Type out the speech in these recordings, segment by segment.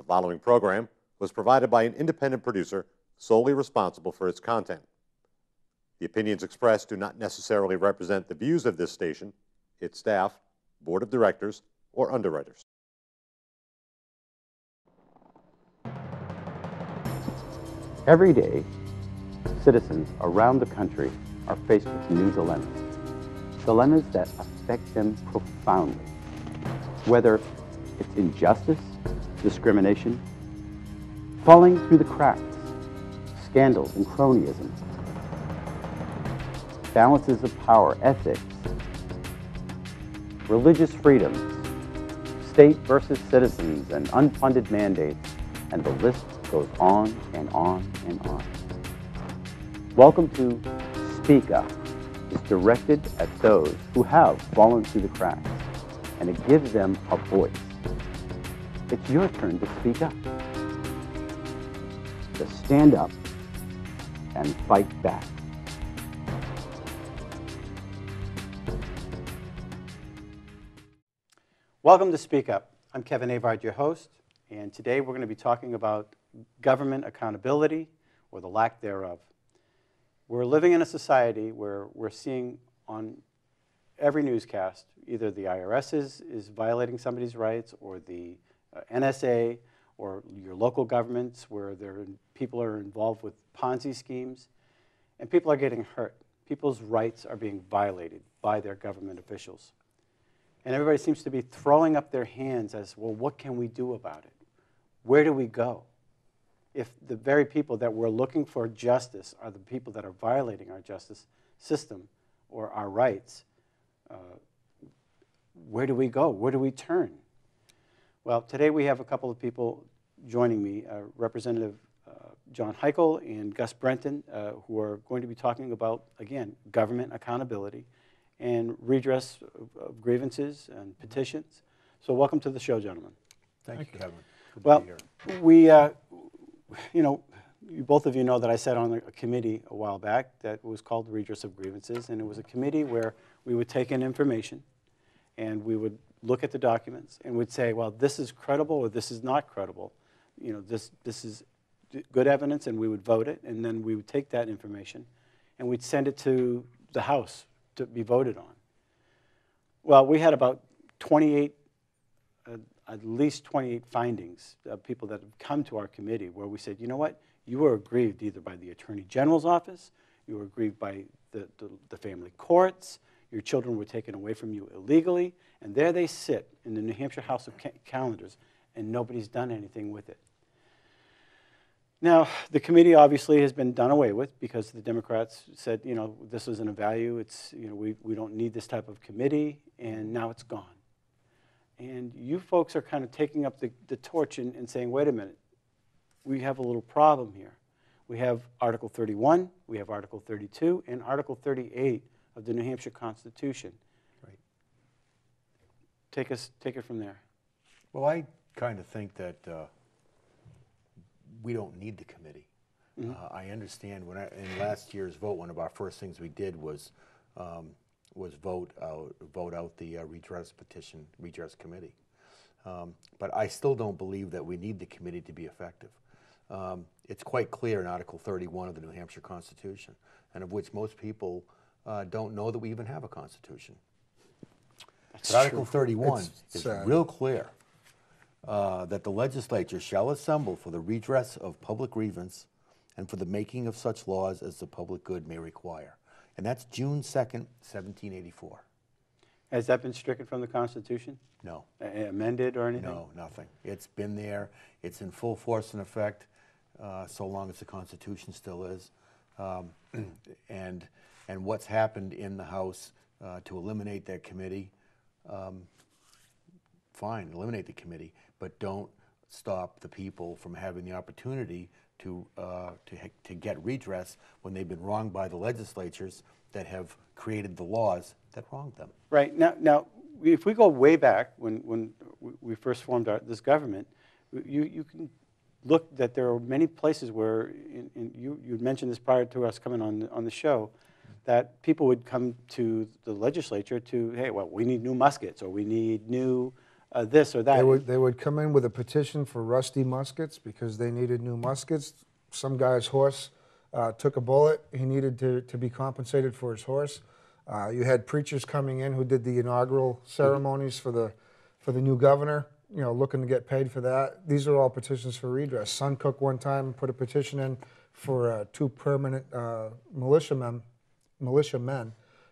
following program was provided by an independent producer solely responsible for its content. The opinions expressed do not necessarily represent the views of this station, its staff, board of directors, or underwriters. Every day, citizens around the country are faced with new dilemmas. Dilemmas that affect them profoundly. Whether it's injustice, discrimination, falling through the cracks, scandals and cronyism, balances of power, ethics, religious freedoms, state versus citizens, and unfunded mandates, and the list goes on and on and on. Welcome to Speak Up. It's directed at those who have fallen through the cracks, and it gives them a voice. It's your turn to speak up. To stand up and fight back. Welcome to Speak Up. I'm Kevin Avard, your host, and today we're going to be talking about government accountability, or the lack thereof. We're living in a society where we're seeing on every newscast either the IRS is violating somebody's rights, or the NSA, or your local governments where people are involved with Ponzi schemes, and people are getting hurt. People's rights are being violated by their government officials. And everybody seems to be throwing up their hands as, well, what can we do about it? Where do we go? If the very people that we're looking for justice are the people that are violating our justice system or our rights, where do we go? Where do we turn? Well, today we have a couple of people joining me, Representative John Hikel and Gus Breton, who are going to be talking about, again, government accountability and redress of grievances and petitions. So welcome to the show, gentlemen. Thank you, Kevin. Good Well, to be here. Both of you know that I sat on a committee a while back that was called Redress of Grievances, and it was a committee where we would take in information and we would look at the documents and would say, well, this is credible or this is not credible. This is good evidence, and we would vote it, and then we would take that information and we'd send it to the House to be voted on. Well, we had about 28, at least 28 findings of people that have come to our committee where we said, you know what, you were aggrieved either by the Attorney General's office, you were aggrieved by the family courts, your children were taken away from you illegally, and there they sit in the New Hampshire House of Calendars, and nobody's done anything with it. Now, the committee obviously has been done away with because the Democrats said, this isn't a value, we don't need this type of committee, and now it's gone. And you folks are kind of taking up the torch and saying, wait a minute, we have a little problem here. We have Article 31, we have Article 32, and Article 38 of the New Hampshire Constitution. Right. Take it from there. Well, I kind of think that we don't need the committee. Mm-hmm. I understand in last year's vote, one of our first things we did was vote out the redress committee. But I still don't believe that we need the committee to be effective. It's quite clear in Article 31 of the New Hampshire Constitution, and of which most people don't know that we even have a Constitution. But Article 31 is real clear that the legislature shall assemble for the redress of public grievance and for the making of such laws as the public good may require. And that's June 2nd, 1784. Has that been stricken from the Constitution? No. Amended or anything? No, nothing. It's been there. It's in full force and effect so long as the Constitution still is. And what's happened in the House to eliminate that committee, fine, eliminate the committee, but don't stop the people from having the opportunity to get redress when they've been wronged by the legislatures that have created the laws that wronged them. Right. Now if we go way back when we first formed this government, you can look that there are many places where, you mentioned this prior to us coming on the show, that people would come to the legislature to, hey, well, we need new muskets, or we need new this or that. They would come in with a petition for rusty muskets because they needed new muskets. Some guy's horse took a bullet. He needed to be compensated for his horse. You had preachers coming in who did the inaugural ceremonies for the new governor, you know, looking to get paid for that. These are all petitions for redress. Suncook one time put a petition in for 2 permanent militiamen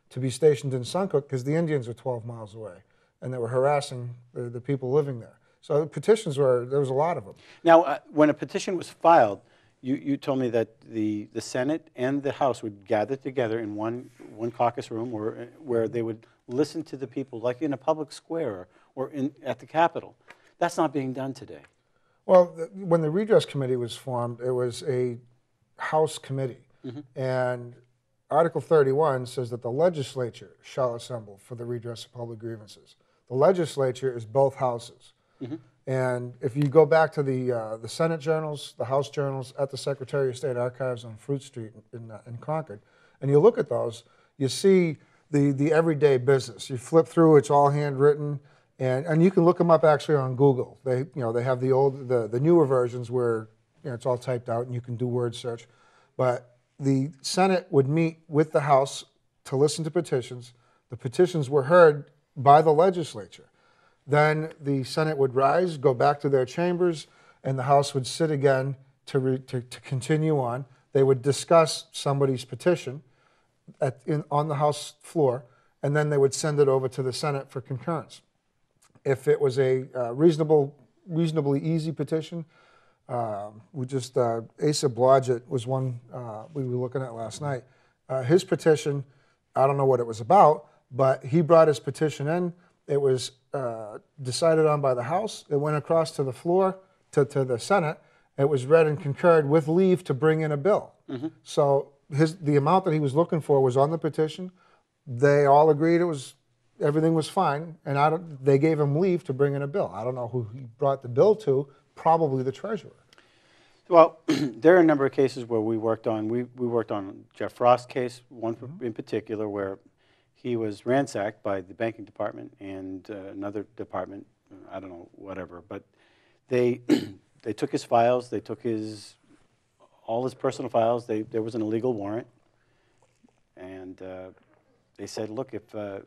to be stationed in Suncook because the Indians were 12 miles away and they were harassing the people living there. So the petitions there was a lot of them. Now, when a petition was filed, you told me that the Senate and the House would gather together in one caucus room where they would listen to the people, like in a public square or at the Capitol. That's not being done today. Well, when the Redress Committee was formed, it was a House committee. And Article 31 says that the Legislature shall assemble for the redress of public grievances. The Legislature is both houses. And if you go back to the Senate journals, the House journals at the Secretary of State Archives on Fruit Street in Concord, and you look at those, you see the everyday business. You flip through, it's all handwritten, and you can look them up actually on Google. They have the newer versions where it's all typed out and you can do word search. But the Senate would meet with the House to listen to petitions. The petitions were heard by the Legislature. Then the Senate would rise, go back to their chambers, and the House would sit again to continue on. They would discuss somebody's petition on the House floor, and then they would send it over to the Senate for concurrence. If it was a reasonably easy petition, Asa Blodgett was one we were looking at last night. His petition, I don't know what it was about, but he brought his petition in. It was decided on by the House. It went across to the floor, to the Senate. It was read and concurred with leave to bring in a bill. So the amount that he was looking for was on the petition. They all agreed everything was fine, and they gave him leave to bring in a bill. I don't know who he brought the bill to, probably the treasurer. Well, there are a number of cases where we worked on. We worked on Jeff Frost's case, one in particular, where he was ransacked by the banking department and another department, I don't know, whatever. But they took his files, they took all his personal files. There was an illegal warrant, and they said, look, if we're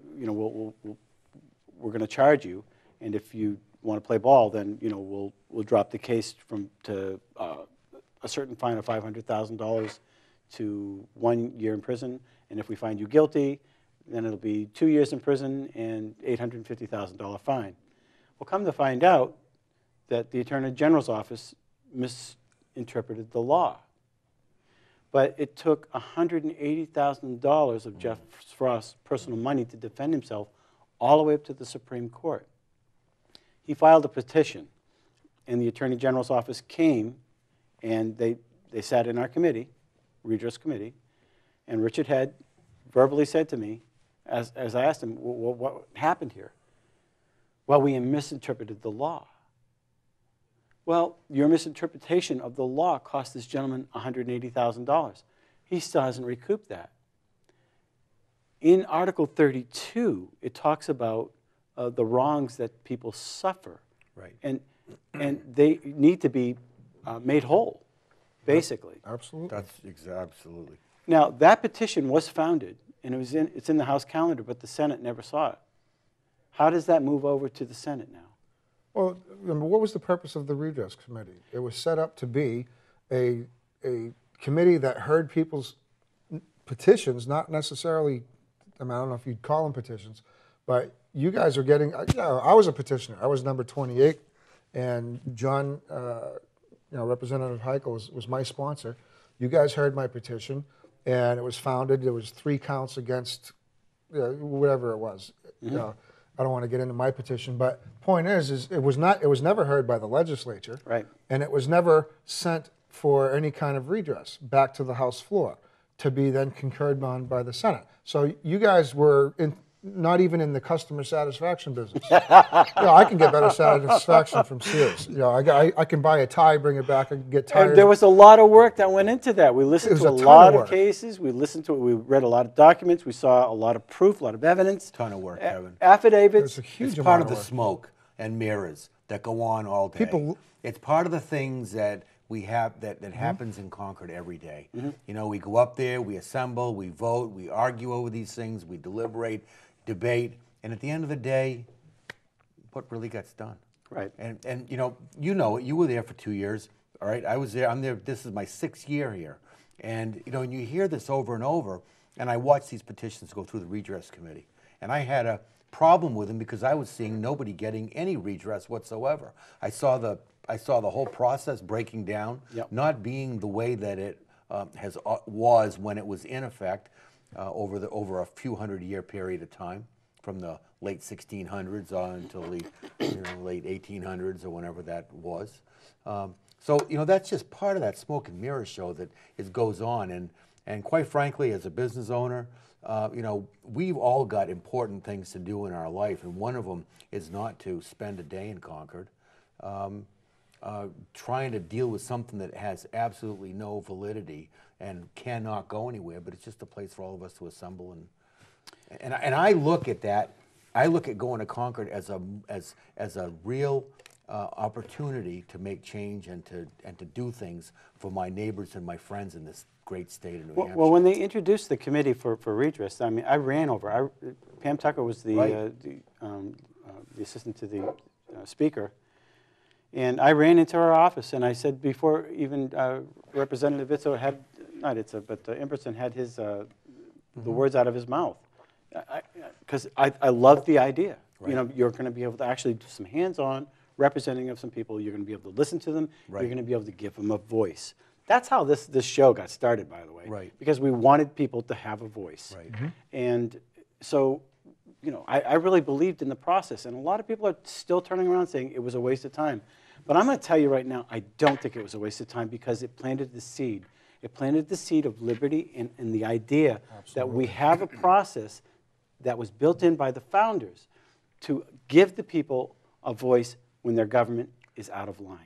going to charge you, and if you want to play ball, then we'll drop the case to a certain fine of $500,000 to 1 year in prison, and if we find you guilty, then it'll be 2 years in prison and $850,000 fine. Well, come to find out that the Attorney General's office misinterpreted the law. But it took $180,000 of Jeff Frost's personal money to defend himself all the way up to the Supreme Court. He filed a petition, and the Attorney General's office came, and they sat in our committee, Redress Committee, and Richard Head verbally said to me, as I asked him, well, what happened here? Well, we misinterpreted the law. Well, your misinterpretation of the law cost this gentleman $180,000. He still hasn't recouped that. In Article 32, it talks about the wrongs that people suffer. Right. And they need to be made whole, basically. Absolutely. Absolutely. Now, that petition was founded, and it's in the House calendar, but the Senate never saw it. How does that move over to the Senate now? Well, remember, what was the purpose of the Redress Committee? It was set up to be a committee that heard people's petitions, not necessarily, I don't know if you'd call them petitions, but you guys are getting, I was a petitioner. I was number 28, and John, Representative Hikel was my sponsor. You guys heard my petition, and it was founded. There was 3 counts against whatever it was. I don't want to get into my petition, but point is it was never heard by the legislature, right? And it was never sent for any kind of redress back to the House floor to be then concurred on by the Senate. So you guys were not even in the customer satisfaction business. I can get better satisfaction from Sears. I can buy a tie, bring it back, and get tired. And there was a lot of work that went into that. We listened to a lot of cases. We listened to it. We read a lot of documents. We saw a lot of proof, a lot of evidence. Ton of work, Kevin. Affidavits. It's a huge part of the smoke. and mirrors that go on all day. It's part of the things that we have that happens in Concord every day. You know, we go up there, we assemble, we vote, we argue over these things, we deliberate, debate, and at the end of the day, what really gets done? Right. And you know it. You were there for 2 years. All right, I was there. I'm there. This is my 6th year here, and you know, and you hear this over and over. And I watched these petitions go through the redress committee, and I had a problem with them because I was seeing nobody getting any redress whatsoever. I saw the whole process breaking down, not being the way that it was when it was in effect over a few hundred-year period of time, from the late 1600s on until the late 1800s or whenever that was. So you know, that's just part of that smoke and mirror show that goes on. And quite frankly, as a business owner, you know, we've all got important things to do in our life, and one of them is not to spend a day in Concord trying to deal with something that has absolutely no validity and cannot go anywhere, but it's just a place for all of us to assemble. And I look at that, I look at going to Concord as a real opportunity to make change and to do things for my neighbors and my friends in this great state of New Hampshire. Well, when they introduced the committee for redress, I mean, I ran over. Pam Tucker was the assistant to the speaker, and I ran into her office and I said, before even Representative Itzo had, not Itzo, but Imperson had his the words out of his mouth, because I love the idea. You know, you're going to be able to actually do some hands-on representing of some people. You're going to be able to listen to them. You're going to be able to give them a voice. That's how this show got started, by the way. Because we wanted people to have a voice. And so, you know, I really believed in the process. And a lot of people are still turning around saying it was a waste of time. But I'm going to tell you right now, I don't think it was a waste of time, because it planted the seed. It planted the seed of liberty and the idea that we have a process that was built in by the founders to give the people a voice when their government is out of line.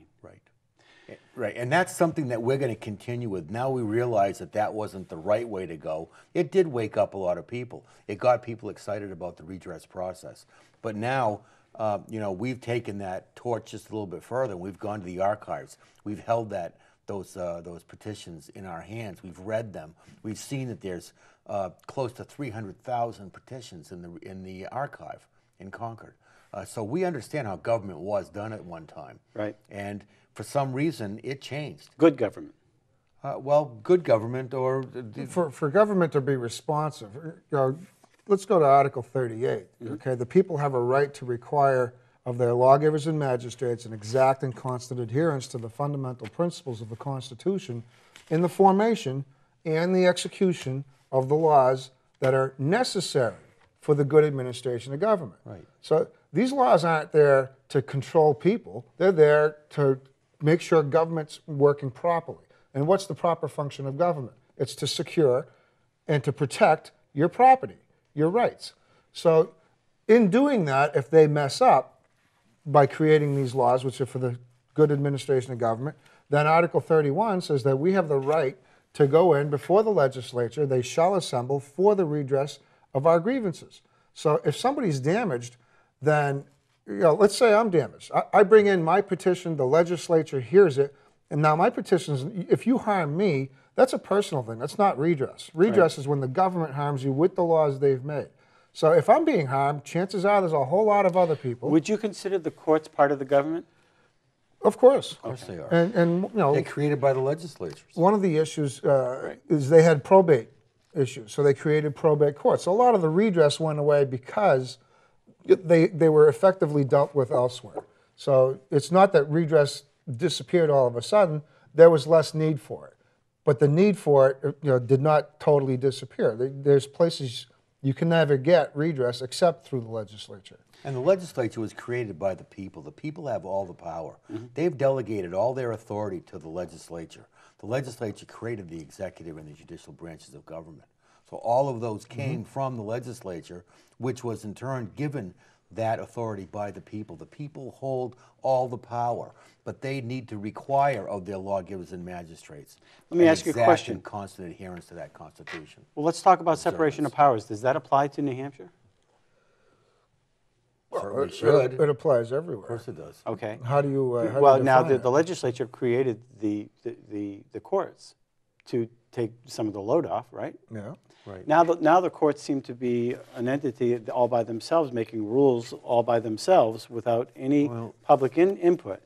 Right, and that's something that we're going to continue with. Now we realize that that wasn't the right way to go. It did wake up a lot of people. It got people excited about the redress process. But now, you know, we've taken that torch just a little bit further. We've gone to the archives. We've held those petitions in our hands. We've read them. We've seen that there's close to 300,000 petitions in the archive in Concord. So we understand how government was done at one time. And for some reason, it changed. Good government. Well, good government, or for government to be responsive. You know, let's go to Article 38. Okay, the people have a right to require of their lawgivers and magistrates an exact and constant adherence to the fundamental principles of the Constitution in the formation and the execution of the laws that are necessary for the good administration of government. So these laws aren't there to control people. They're there to make sure government's working properly. And what's the proper function of government? It's to secure and to protect your property, your rights. So in doing that, if they mess up by creating these laws, which are for the good administration of government, then Article 31 says that we have the right to go in before the legislature. They shall assemble for the redress of our grievances. So if somebody's damaged, then, you know, let's say I'm damaged. I bring in my petition, the legislature hears it, and now my petition is, if you harm me, that's a personal thing. That's not redress. Redress is when the government harms you with the laws they've made. So if I'm being harmed, chances are there's a whole lot of other people. Would you consider the courts part of the government? Of course. Of course they are. And you know, they're created by the legislatures. One of the issues is they had probate issues, so they created probate courts. So a lot of the redress went away because they were effectively dealt with elsewhere. So it's not that redress disappeared all of a sudden. There was less need for it, but the need for it, you know, did not totally disappear. There's places you can never get redress except through the legislature. And the legislature was created by the people. The people have all the power. They've delegated all their authority to the legislature. The legislature created the executive and the judicial branches of government. So all of those came from the legislature, which was in turn given that authority by the people. The people hold all the power, but they need to require of their lawgivers and magistrates. Let me ask you a question. Constant adherence to that Constitution. Well, let's talk about separation of powers. Does that apply to New Hampshire? Certainly should. It applies Of everywhere. course it does. Okay. How do you? How Well, do you now define the it? legislature created the courts to take some of the load off, right? Yeah. Right. Now the courts seem to be an entity all by themselves, making rules all by themselves without any Well- public input.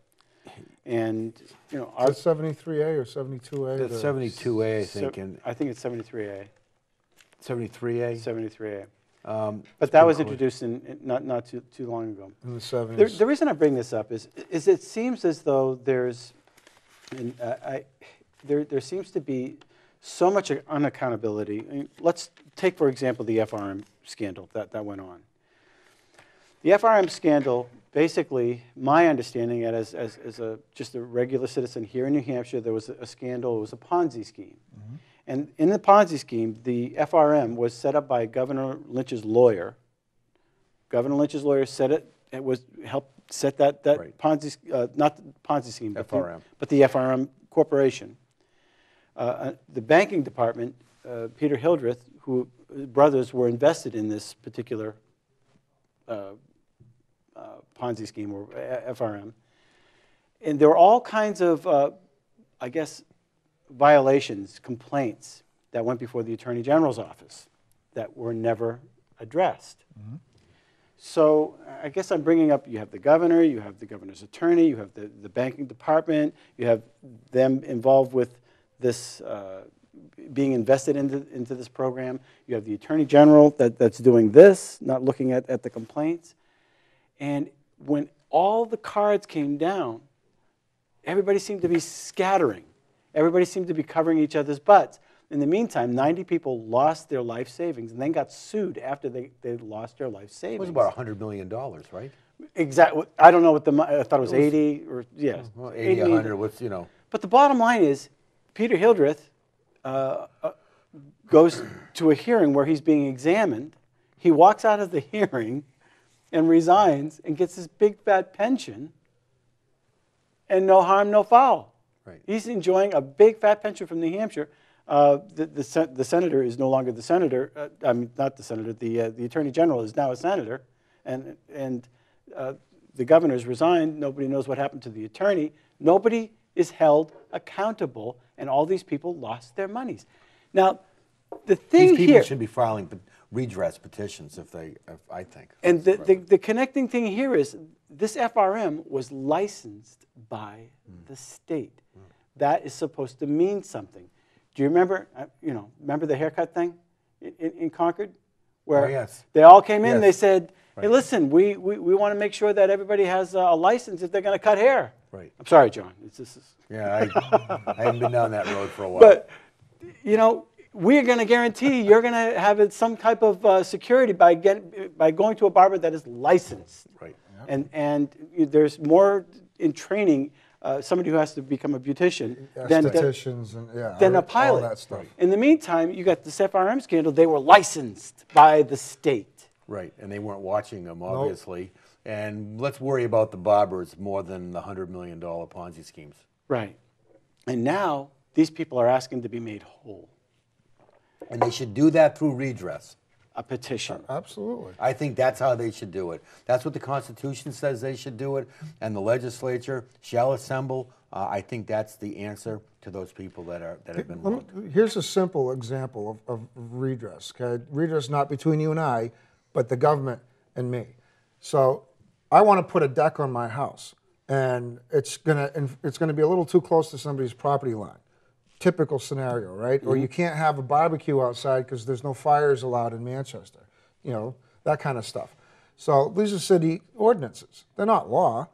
And you know, Is it 73A or 72A? That's 72A, I think, and I think it's 73A. 73A. 73A. Um, But that was introduced in not too long ago. in the 70s. The reason I bring this up is it seems as though there seems to be so much unaccountability. I mean, let's take, for example, the FRM scandal that went on. The FRM scandal, basically, my understanding as just a regular citizen here in New Hampshire, there was a scandal. It was a Ponzi scheme. Mm-hmm. And in the Ponzi scheme, the FRM was set up by Governor Lynch's lawyer. Governor Lynch's lawyer helped set that Right. Ponzi, not the Ponzi scheme, FRM. but the FRM corporation. The banking department, Peter Hildreth, who brothers were invested in this particular Ponzi scheme or FRM, and there were all kinds of, I guess, violations, complaints that went before the Attorney General's office that were never addressed. Mm-hmm. So I guess I'm bringing up, you have the governor, you have the governor's attorney, you have the banking department, you have them involved with this, being invested into this program. You have the Attorney General that's doing this, not looking at the complaints. And when all the cards came down, everybody seemed to be scattering. Everybody seemed to be covering each other's butts. In the meantime, 90 people lost their life savings and then got sued after they lost their life It savings. was about $100 million, right? Exactly. I don't know what I thought it was 80 or, yeah. Well, 80, 100, what's, you know. But the bottom line is, Peter Hildreth goes to a hearing where he's being examined. He walks out of the hearing and resigns and gets his big fat pension, and no harm, no foul. Right. He's enjoying a big fat pension from New Hampshire. The senator is no longer the senator. I mean, not the senator. The attorney general is now a senator, and the governor's resigned. Nobody knows what happened to the attorney. Nobody is held accountable, and all these people lost their monies. Now, the thing These people here should be filing redress petitions if I think. and the connecting thing here is this FRM was licensed by the state. That is supposed to mean something. Do you remember, remember the haircut thing in Concord? Where Oh, yes. they all came in, Yes. they said, hey, Right. listen, we want to make sure that everybody has a license if they're going to cut hair. Right. I'm sorry, John. Yeah, I haven't been down that road for a while. But, we're going to guarantee you're going to have some type of security by going to a barber that is licensed. Right. And there's more in training, somebody who has to become a beautician than Estheticians and than a all pilot. that stuff. In the meantime, you got this FRM scandal. They were licensed by the state. Right, and they weren't watching them, obviously. And let's worry about the barbers more than the $100 million Ponzi schemes. Right. And now these people are asking to be made whole. And they should do that through redress. A petition. Absolutely. I think that's how they should do it. That's what the Constitution says they should do it, and the legislature shall assemble. I think that's the answer to those people that have been wronged. Here's a simple example of redress. Okay? Redress not between you and I, but the government and me. So I want to put a deck on my house, and it's gonna be a little too close to somebody's property line. Typical scenario, right? Or you can't have a barbecue outside because there's no fires allowed in Manchester. That kind of stuff. So these are city ordinances. They're not law.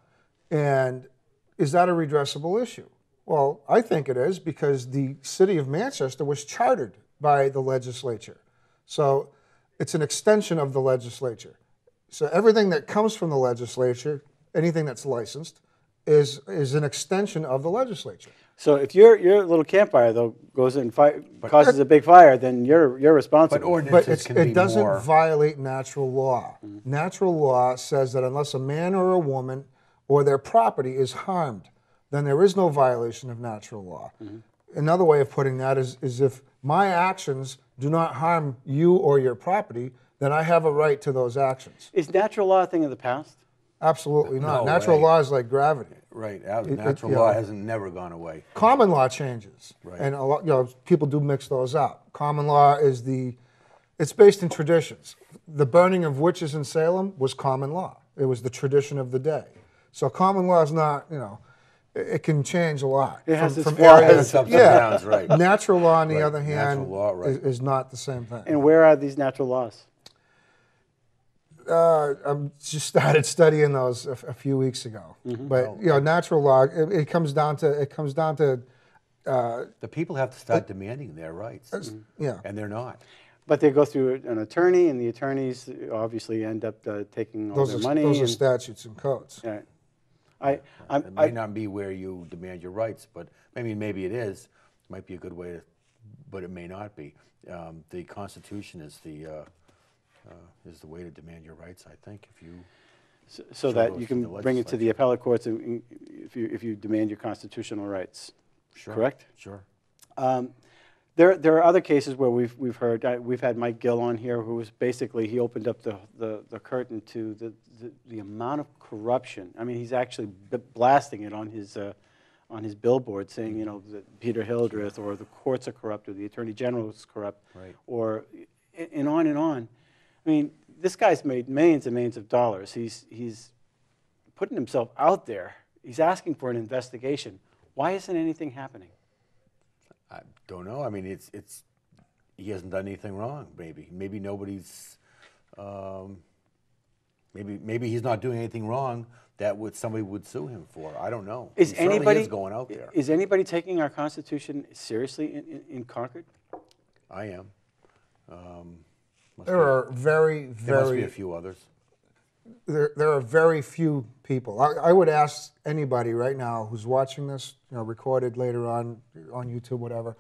And is that a redressable issue? Well, I think it is because the city of Manchester was chartered by the legislature. So it's an extension of the legislature. So everything that comes from the legislature, anything that's licensed, is an extension of the legislature. So if your little campfire though goes in causes a big fire, then you're responsible. But ordinances But can be it doesn't more. violate natural law. Natural law says that unless a man or a woman or their property is harmed, then there is no violation of natural law. Another way of putting that is if my actions do not harm you or your property, then I have a right to those actions. Is natural law a thing of the past? Absolutely not. No Natural way. law is like gravity. Right. Natural you law know, hasn't never gone away. Common law changes, Right. and a lot, people do mix those up. Common law is it's based in traditions. The burning of witches in Salem was common law. It was the tradition of the day. So common law is not, it can change a lot. It has its from flaws. areas. It's ups and downs, right. Natural law, on the Right. other hand, Natural law, right. is not the same thing. And where are these natural laws? I just started studying those a few weeks ago. But natural law, it comes down to The people have to start demanding their rights, yeah. and they're not. But they go through an attorney, and the attorneys obviously end up taking all their money. Those are and- statutes and codes. Yeah. It may not be where you demand your rights, but maybe it is. It might be a good way to, but it may not be. The Constitution is the way to demand your rights, I think. If you so that you can the bring it to the legislature. appellate courts if you demand your constitutional rights. Sure. Correct? Sure. There are other cases where we've heard, we've had Mike Gill on here, who was basically, he opened up the curtain to the amount of corruption. I mean, he's actually blasting it on his billboard, saying, that Peter Hildreth or the courts are corrupt or the Attorney General is corrupt, Right. or and on and on. I mean, this guy's made millions and millions of dollars. He's putting himself out there. He's asking for an investigation. Why isn't anything happening? I don't know. I mean, it's he hasn't done anything wrong. Maybe nobody's. Maybe he's not doing anything wrong that somebody would sue him for. I don't know. Is He certainly anybody is going out there? Is anybody taking our Constitution seriously in Concord? I am. There are very, There must be very a few others. there are very few people. I would ask anybody right now who's watching this, recorded later on YouTube, whatever.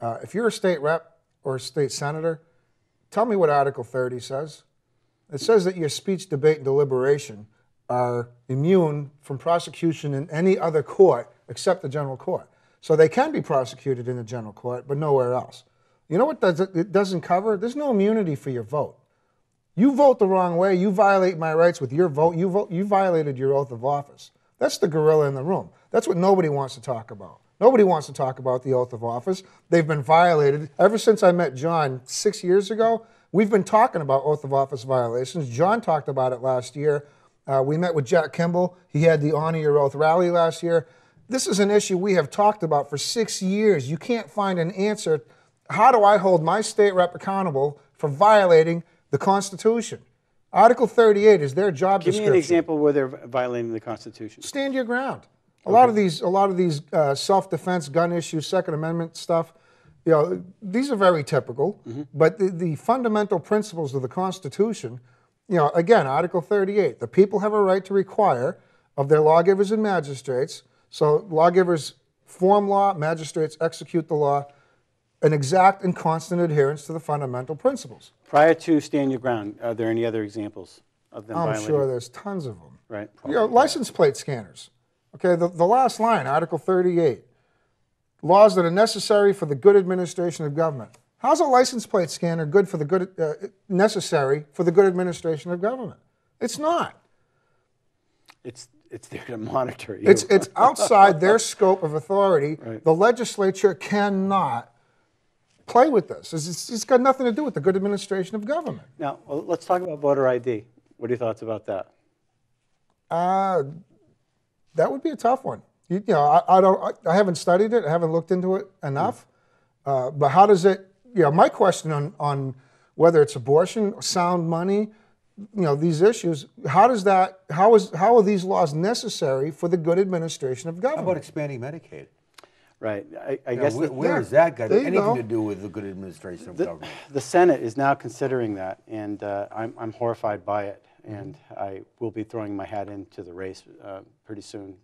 If you're a state rep or a state senator, tell me what Article 30 says. It says that your speech, debate, and deliberation are immune from prosecution in any other court except the general court. So they can be prosecuted in the general court, but nowhere else. You know what it doesn't cover? There's no immunity for your vote. You vote the wrong way, you violate my rights with your vote, you violated your oath of office. That's the gorilla in the room. That's what nobody wants to talk about. Nobody wants to talk about the oath of office. They've been violated. Ever since I met John 6 years ago, we've been talking about oath of office violations. John talked about it last year. We met with Jack Kimball. He had the Honor Your Oath rally last year. This is an issue we have talked about for 6 years. You can't find an answer. How do I hold my state rep accountable for violating the Constitution? Article 38 is their job Give description. me an example where they're violating the Constitution. Stand your ground. A lot of these self-defense, gun issues, Second Amendment stuff, these are very typical. But the fundamental principles of the Constitution, again, Article 38, the people have a right to require of their lawgivers and magistrates. So lawgivers form law, magistrates execute the law, an exact and constant adherence to the fundamental principles. Prior to stand your ground, are there any other examples of them I'm violating? sure there's tons of them. Right. License plate scanners. Okay, the last line, Article 38. Laws that are necessary for the good administration of government. How's a license plate scanner good for the good, necessary for the good administration of government? It's not. It's there to monitor you. It's outside their scope of authority. Right. The legislature cannot play with this. It's got nothing to do with the good administration of government. Now, let's talk about voter ID. What are your thoughts about that? That would be a tough one. I haven't studied it. I haven't looked into it enough. But how does it? My question on whether it's abortion, sound money, these issues. How are these laws necessary for the good administration of How government? about expanding Medicaid? Right. I guess Where has that got there you anything go. to do with the good administration of government? the Senate is now considering that, and I'm horrified by it. And I will be throwing my hat into the race pretty soon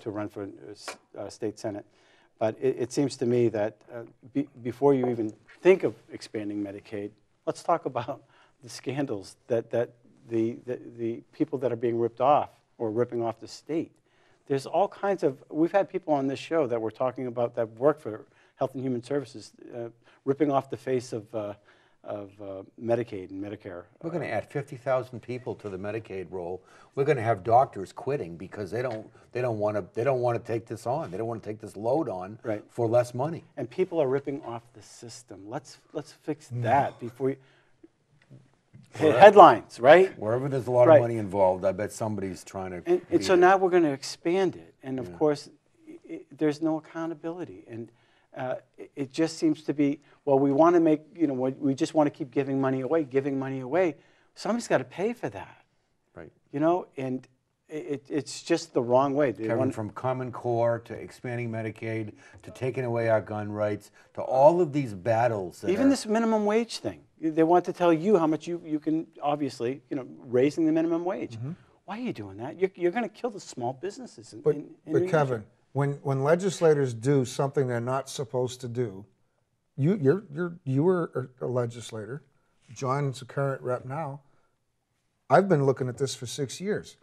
to run for state Senate. But it seems to me that before you even think of expanding Medicaid, let's talk about the scandals that the people that are being ripped off or ripping off the state. There's all kinds of, we've had people on this show that we're talking about that work for Health and Human Services, ripping off the face of Medicaid and Medicare. We're going to add 50,000 people to the Medicaid roll. We're going to have doctors quitting because they don't want to take this on. They don't want to take this load on Right. for less money. And people are ripping off the system. Let's fix that before you headlines, right? Wherever there's a lot Right. of money involved, I bet somebody's trying to. And so beat it. now we're going to expand it, and of course, there's no accountability, and it just seems to be, well, we want to make, we just want to keep giving money away. Somebody's got to pay for that, Right. And it's just the wrong way. Kevin, from Common Core to expanding Medicaid to taking away our gun rights to all of these battles. Even this minimum wage thing, they want to tell you how much you can, obviously, raising the minimum wage. Why are you doing that? You're going to kill the small businesses in But New Hampshire. Kevin, when legislators do something they're not supposed to do, you were a legislator. John's a current rep now. I've been looking at this for 6 years.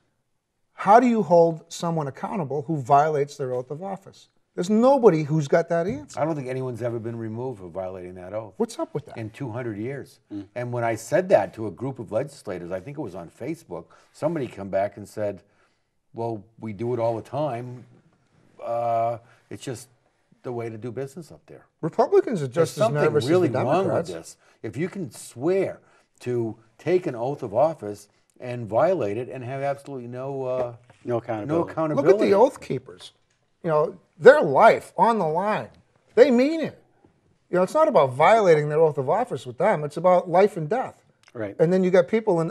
How do you hold someone accountable who violates their oath of office? There's nobody who's got that answer. I don't think anyone's ever been removed for violating that oath. What's up with that? In 200 years. And when I said that to a group of legislators, I think it was on Facebook, somebody come back and said, well, we do it all the time. It's just the way to do business up there. Republicans are just There's as nervous something really as the wrong with Democrats. this. If you can swear to take an oath of office and violate it and have absolutely no accountability. Look at the oath keepers. Their life on the line. They mean it. It's not about violating their oath of office with them. It's about life and death. Right. And then you got people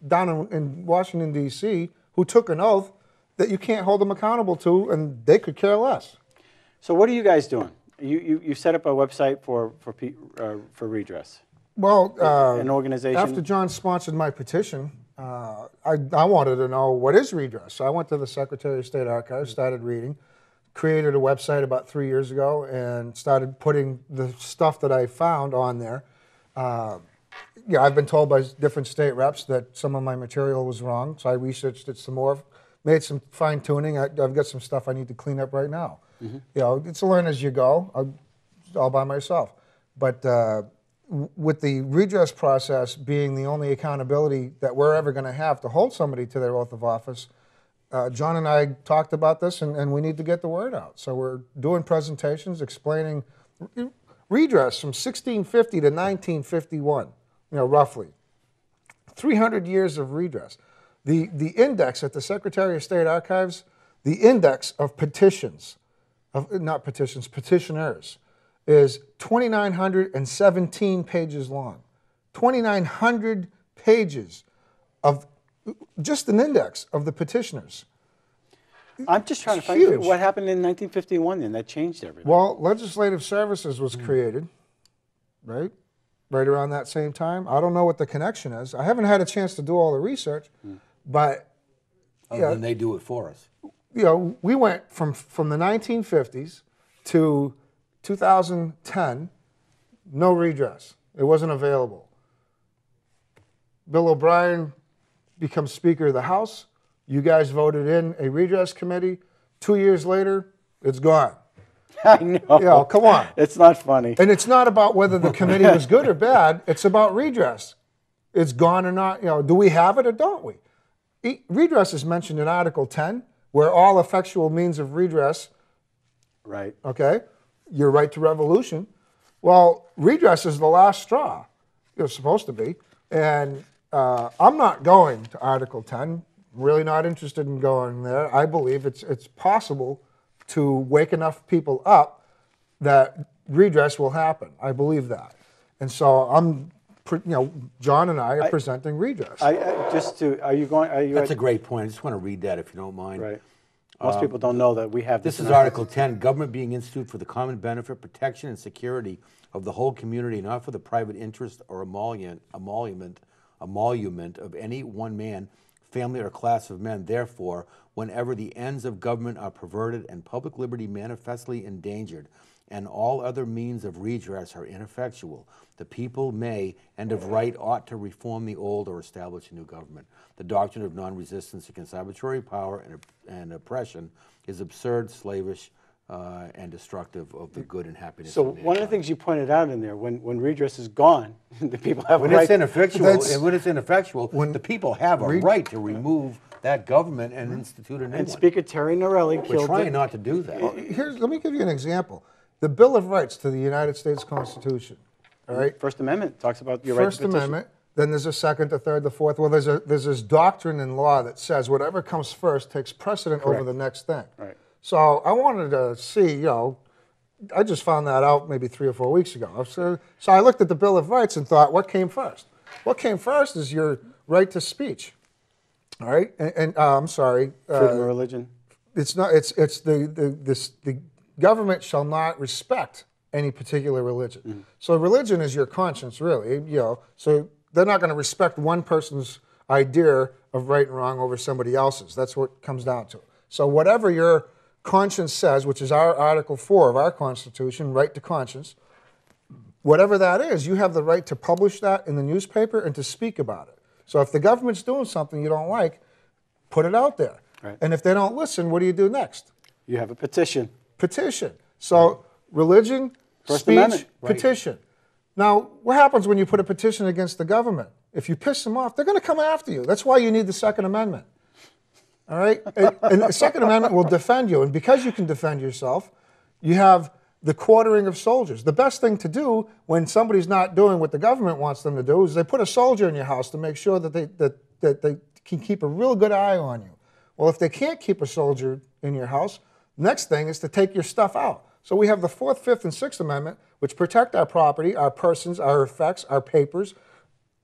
down in Washington, D.C. who took an oath that you can't hold them accountable to, and they could care less. So what are you guys doing? You set up a website for Redress. Well, an organization. After John sponsored my petition, I wanted to know what is Redress. So I went to the Secretary of State Archives, started reading, created a website about 3 years ago, and started putting the stuff that I found on there. I've been told by different state reps that some of my material was wrong, so I researched it some more, made some fine tuning. I've got some stuff I need to clean up right now. It's a learn as you go, all by myself. But with the redress process being the only accountability that we're ever going to have to hold somebody to their oath of office, John and I talked about this, and we need to get the word out. So we're doing presentations explaining redress from 1650 to 1951, roughly. 300 years of redress. The index at the Secretary of State Archives, the index of petitions, petitioners, is 2,917 pages long. 2,900 pages of just an index of the petitioners. I'm just trying to find huge. what happened in 1951 then that changed everything. Well, Legislative Services was created, right? Right around that same time. I don't know what the connection is. I haven't had a chance to do all the research, but Then they do it for us. we went from the 1950s to 2010, no redress. It wasn't available. Bill O'Brien becomes Speaker of the House. You guys voted in a redress committee. 2 years later, it's gone. I know. Come on. It's not funny. And it's not about whether the committee was good or bad. It's about redress. It's gone or not. Do we have it or don't we? Redress is mentioned in Article 10, where all effectual means of redress, Right. okay, your right to revolution. Well, redress is the last straw. It's supposed to be. And I'm not going to Article 10. I'm really not interested in going there. I believe it's possible to wake enough people up that redress will happen. I believe that. And so John and I are presenting redress. Are you going? That's a great point. I just want to read that if you don't mind. Right. Most people don't know that we have this. This is Article 10, government being instituted for the common benefit, protection, and security of the whole community, not for the private interest or emolument of any one man, family, or class of men. Therefore, whenever the ends of government are perverted and public liberty manifestly endangered, and all other means of redress are ineffectual, the people may and of right ought to reform the old or establish a new government. The doctrine of non-resistance against arbitrary power and oppression is absurd, slavish, and destructive of the good and happiness. So of one of the mankind. things you pointed out in there, when redress is gone, the people have When a right. it's ineffectual, That's- and when it's ineffectual, the people have a right to remove that government and institute a new And one. Speaker Terry Norelli We're killed trying it. not to do that. Let me give you an example. The Bill of Rights to the United States Constitution, all right? First Amendment talks about your right First to petition. Amendment, then there's a second, a third, the fourth. Well, there's this doctrine in law that says whatever comes first takes precedent over the next thing. Right. So I wanted to see, I just found that out maybe 3 or 4 weeks ago. So I looked at the Bill of Rights and thought, what came first? What came first is your right to speech. All right, and I'm sorry. Freedom of religion. It's not. It's the government shall not respect any particular religion. Mm-hmm. So religion is your conscience, really. So they're not going to respect one person's idea of right and wrong over somebody else's. That's what it comes down to. So whatever your conscience says, which is our Article 4 of our Constitution, right to conscience, whatever that is, you have the right to publish that in the newspaper and to speak about it. So if the government's doing something you don't like, put it out there. Right. And if they don't listen, what do you do next? You have a petition. Petition. So religion, First speech, Amendment. petition. Now, what happens when you put a petition against the government? If you piss them off, they're going to come after you. That's why you need the Second Amendment. All right? And the Second Amendment will defend you. And because you can defend yourself, you have the quartering of soldiers. The best thing to do when somebody's not doing what the government wants them to do is they put a soldier in your house to make sure that they can keep a real good eye on you. Well, if they can't keep a soldier in your house, the next thing is to take your stuff out. So we have the 4th, 5th, and 6th Amendment, which protect our property, our persons, our effects, our papers,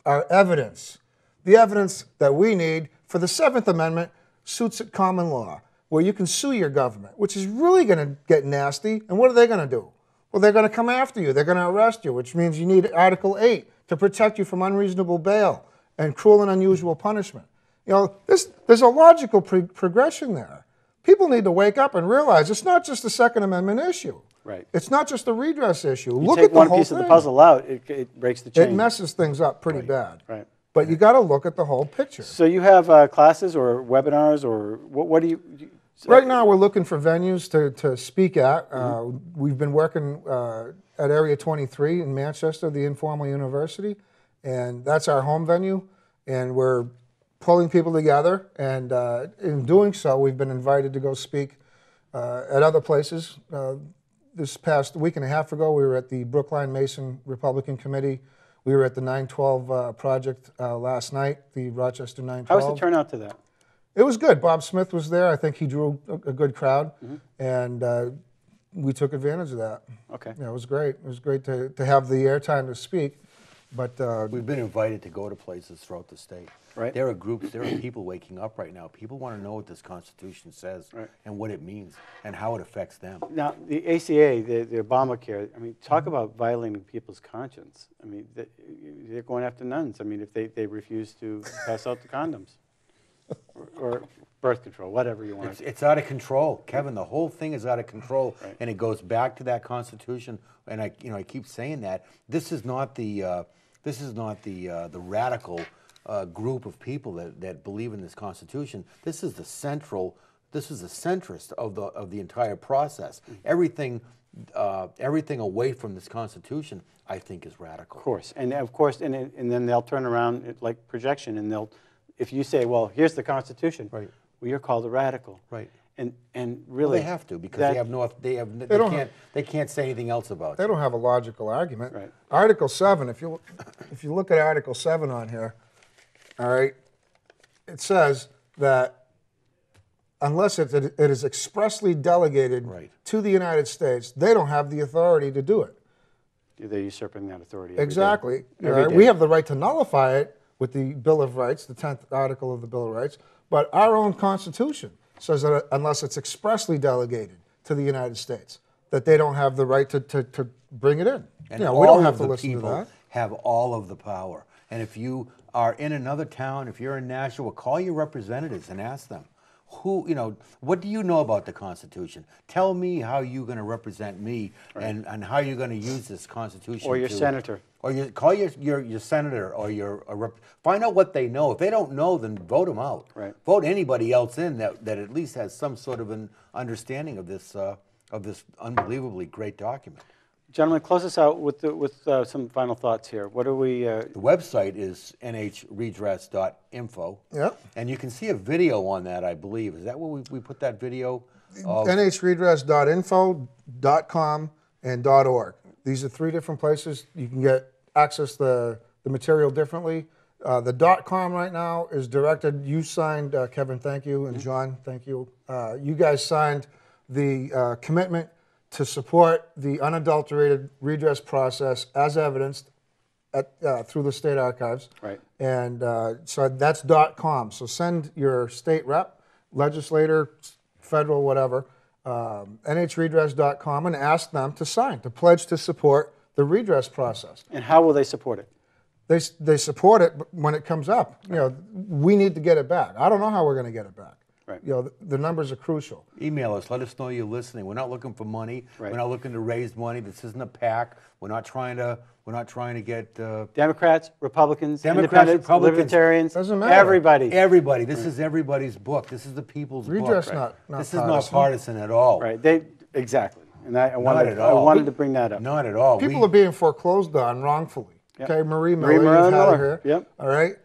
our evidence. The evidence that we need for the 7th Amendment suits at common law, where you can sue your government, which is really going to get nasty. And what are they going to do? Well, they're going to come after you. They're going to arrest you, which means you need Article 8 to protect you from unreasonable bail and cruel and unusual punishment. There's a logical progression there. People need to wake up and realize it's not just a Second Amendment issue. Right. It's not just a redress issue. You Look take at the one whole piece thing. of the puzzle out, it breaks the chain. It messes things up pretty bad. Right. But you got to look at the whole picture. So you have classes or webinars or what do you? Right now, we're looking for venues to speak at. We've been working at Area 23 in Manchester, the informal university, and that's our home venue. And we're pulling people together, and in doing so, we've been invited to go speak at other places. This past week and a half ago, we were at the Brookline Mason Republican Committee. We were at the 912 Project last night, the Rochester 912. How was the turnout to that? It was good. Bob Smith was there. I think he drew a good crowd, and we took advantage of that. Okay. Yeah, it was great. It was great to have the airtime to speak. But We've been invited to go to places throughout the state. Right. There are groups, there are people waking up right now. People want to know what this Constitution says and what it means and how it affects them. Now, the ACA, the Obamacare, I mean, talk about violating people's conscience. I mean, they're going after nuns. I mean, if they refuse to pass out the condoms or birth control, whatever you want. It's out of control, Kevin. The whole thing is out of control, and it goes back to that Constitution. And I keep saying that this is not the radical group of people that believe in this Constitution. This is the centrist of the entire process. Everything away from this Constitution, I think, is radical. Of course, and then they'll turn around like projection, and if you say, well, here's the Constitution, well, you're called a radical, and really Well, they have to because they can't say anything else about it. they don't have a logical argument. Right. Article 7, if you look at Article 7 on here, all right, it says that unless it is expressly delegated to the United States, they don't have the authority to do it. They're usurping that authority. every day. Exactly. Every day. We have the right to nullify it with the Bill of Rights, the 10th article of the Bill of Rights, but our own Constitution says that unless it's expressly delegated to the United States, that they don't have the right to bring it in. And we all don't have of to the listen to people that. have all of the power. And if you are in another town, if you're in Nashua, call your representatives and ask them, what do you know about the Constitution? Tell me how you're going to represent me and how you're going to use this Constitution. Or your senator. Or call your senator or find out what they know. If they don't know, then vote them out. Right. Vote anybody else in that at least has some sort of an understanding of this unbelievably great document. Gentlemen, close us out with some final thoughts here. What are we? The website is nhredress.info. Yep. And you can see a video on that, I believe. Is that where we put that video? Of nhredress.info.com and .org. These are three different places. You can get access to the material differently. The .com right now is directed. You signed, Kevin, thank you, and John, thank you. You guys signed the commitment to support the unadulterated redress process as evidenced through the state archives. Right. And so that's .com. So send your state rep, legislator, federal, whatever, nhredress.com, and ask them to sign, to pledge to support the redress process. And how will they support it? They support it when it comes up. You know, we need to get it back. I don't know how we're going to get it back. Right. You know, the numbers are crucial. Email us. Let us know you're listening. We're not looking for money. Right. We're not looking to raise money. This isn't a PAC. We're not trying to get Democrats, Republicans, Democrats, Independents, Republicans. Libertarians, Doesn't matter. everybody. everybody. This is everybody's book. This is the people's Redress book. not This is not partisan at all. Right. Exactly. And I Not wanted, at all. I wanted to bring that up. Not at all. People are being foreclosed on wrongfully. Yep. Okay, Marie Marie Miller, you've had Miller, her here. yep. All right.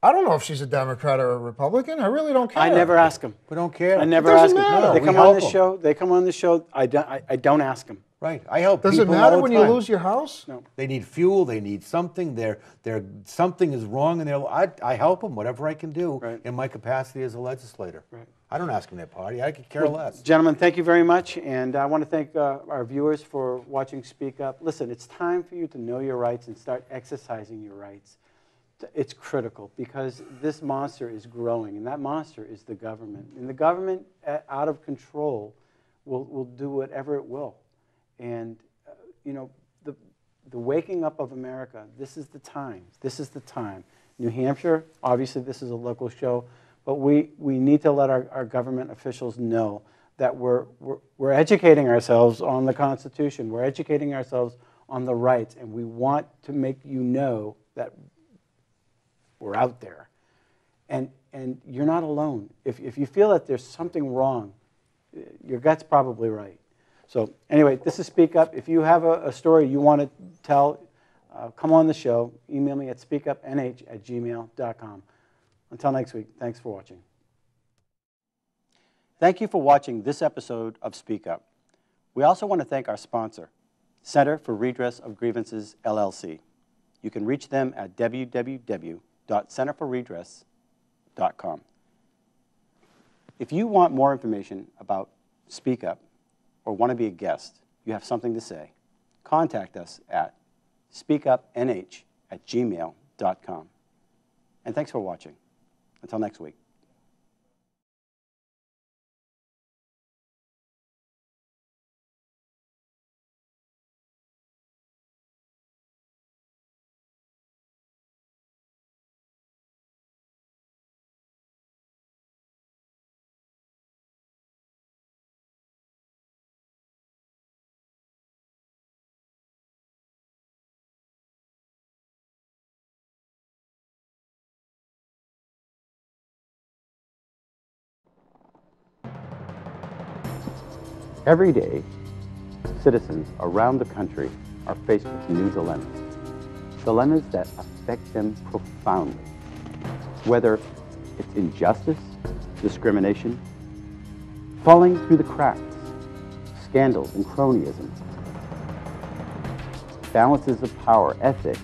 I don't know if she's a Democrat or a Republican. I really don't care. I never ask them. We don't care. I never It ask doesn't them. matter. They We come on help this them. show. They come on the show. I don't ask them. Right. I help Does people it matter all the when time. you lose your house? No. They need fuel. They need something. Something is wrong in their life. I help them whatever I can do Right. in my capacity as a legislator. Right. I don't ask them their party. I could care less. Gentlemen, thank you very much, and I want to thank our viewers for watching Speak Up. Listen, it's time for you to know your rights and start exercising your rights. It's critical because this monster is growing, and that monster is the government. And the government, out of control, will do whatever it will. And, you know, the waking up of America, this is the time. This is the time. New Hampshire, obviously this is a local show, but we need to let our government officials know that we're educating ourselves on the Constitution. We're educating ourselves on the rights, and we want to make you know that we're out there. And you're not alone. If you feel that there's something wrong, your gut's probably right. So anyway, this is Speak Up. If you have a story you want to tell, come on the show. Email me at speakupnh@gmail.com. Until next week, thanks for watching. Thank you for watching this episode of Speak Up. We also want to thank our sponsor, Center for Redress of Grievances, LLC. You can reach them at www.centerforredress.com. If you want more information about Speak Up or want to be a guest, you have something to say, contact us at speakupnh@gmail.com. And thanks for watching. Until next week. Every day, citizens around the country are faced with new dilemmas that affect them profoundly. Whether it's injustice, discrimination, falling through the cracks, scandals and cronyism, balances of power, ethics,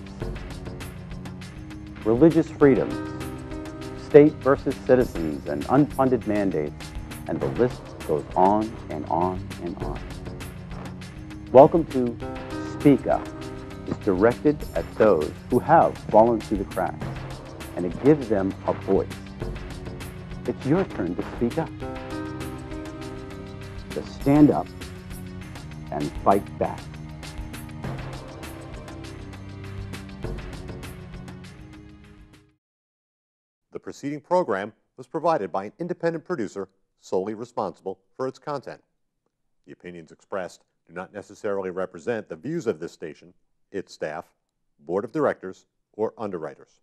religious freedoms, state versus citizens, and unfunded mandates, and the list goes on and on and on. Welcome to Speak Up. It's directed at those who have fallen through the cracks, and it gives them a voice. It's your turn to speak up, to stand up and fight back. The preceding program was provided by an independent producer solely responsible for its content. The opinions expressed do not necessarily represent the views of this station, its staff, board of directors, or underwriters.